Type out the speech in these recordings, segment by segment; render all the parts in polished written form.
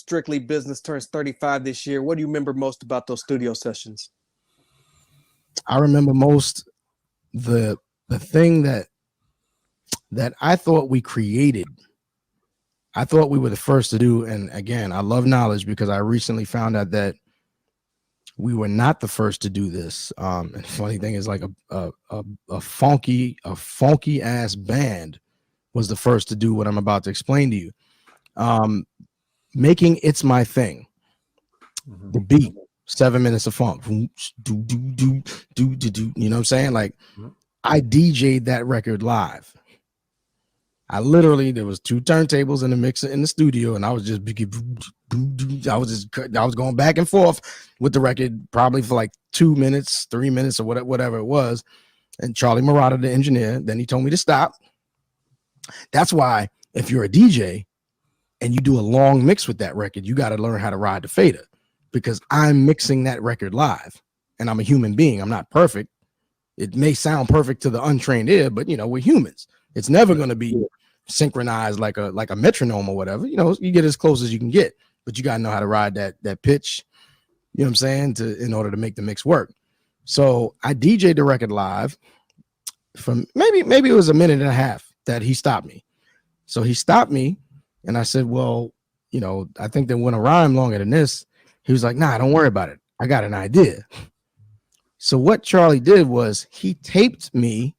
Strictly Business turns 35 this year. What do you remember most about those studio sessions? I remember most the thing that I thought we created. I thought we were the first to do, and again, I love knowledge because I recently found out that we were not the first to do this. And the funny thing is, like a funky ass band was the first to do what I'm about to explain to you. Making It's My Thing. The beat, 7 minutes of funk. You know what I'm saying? Like, I DJ'd that record live. I literally, there was 2 turntables in the mixer in the studio, and I was just going back and forth with the record probably for like 2 minutes, 3 minutes, or whatever it was. And Charlie Murata, the engineer, then he told me to stop. That's why if you're a DJ and you do a long mix with that record, you got to learn how to ride the fader, because I'm mixing that record live, and I'm a human being. I'm not perfect. It may sound perfect to the untrained ear, but you know, we're humans. It's never going to be synchronized like a metronome or whatever. You know, you get as close as you can get, but you got to know how to ride that pitch. You know what I'm saying? In order to make the mix work. So I DJ'd the record live from maybe it was a minute and a half that he stopped me. So he stopped me, and I said, well, you know, I think they went a rhyme longer than this. He was like, nah, don't worry about it. I got an idea. So what Charlie did was he taped me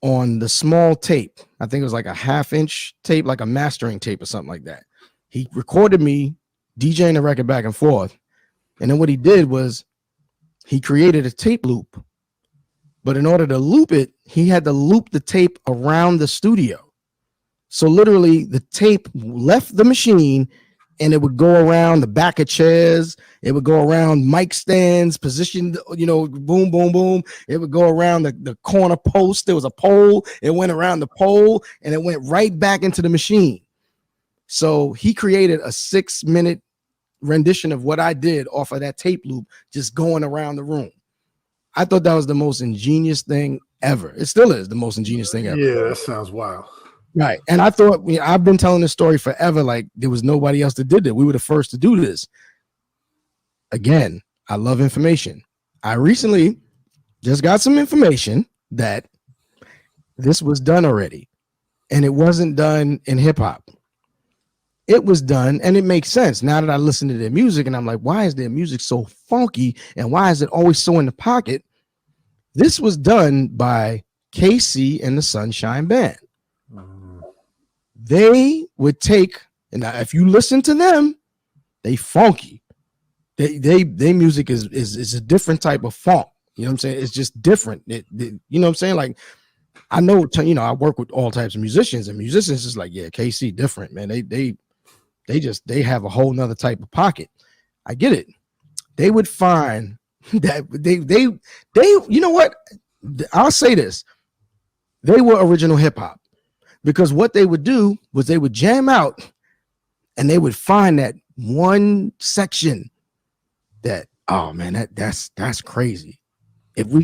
on the small tape. I think it was like a 1/2-inch tape, like a mastering tape or something like that. He recorded me DJing the record back and forth. And then what he did was he created a tape loop. But in order to loop it, he had to loop the tape around the studio. So literally the tape left the machine, and it would go around the back of chairs. It would go around mic stands, positioned, you know, boom, boom, boom. It would go around the corner post. There was a pole. It went around the pole, and it went right back into the machine. So he created a 6-minute rendition of what I did off of that tape loop, just going around the room. I thought that was the most ingenious thing ever. It still is the most ingenious thing ever. Yeah, that sounds wild. Right. And I thought, I've been telling this story forever. Like, there was nobody else that did it. We were the first to do this. Again, I love information. I recently just got some information that this was done already, and it wasn't done in hip hop. It was done, and it makes sense now that I listen to their music, and I'm like, why is their music so funky, and why is it always so in the pocket? This was done by KC and the Sunshine Band. They would take, and if you listen to them, they funky. They music is a different type of funk. You know what I'm saying? It's just different. You know what I'm saying? Like, I know, you know, I work with all types of musicians, and musicians is like, yeah, KC different, man. They have a whole nother type of pocket. I get it. They would find that they you know what? I'll say this. They were original hip hop, because what they would do was they would jam out, and they would find that one section that, oh man, that's crazy.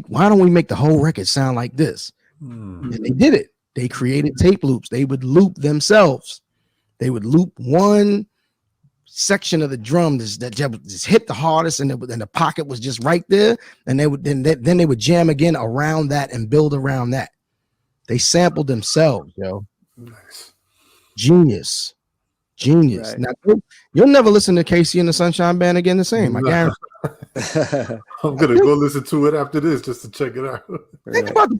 Why don't we make the whole record sound like this? And they did it. They created tape loops. They would loop themselves. They would loop one section of the drum that just hit the hardest, and the pocket was just right there. And they would then they would jam again around that and build around that. They sampled themselves, yo. Nice. Genius. Right. Now, you'll never listen to KC and the Sunshine Band again the same. I guarantee. I'm gonna go listen to it after this just to check it out. Think about the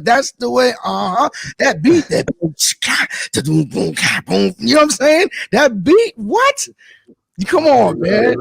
that's the way. That beat, that you know what I'm saying? That beat. What? Come on, man.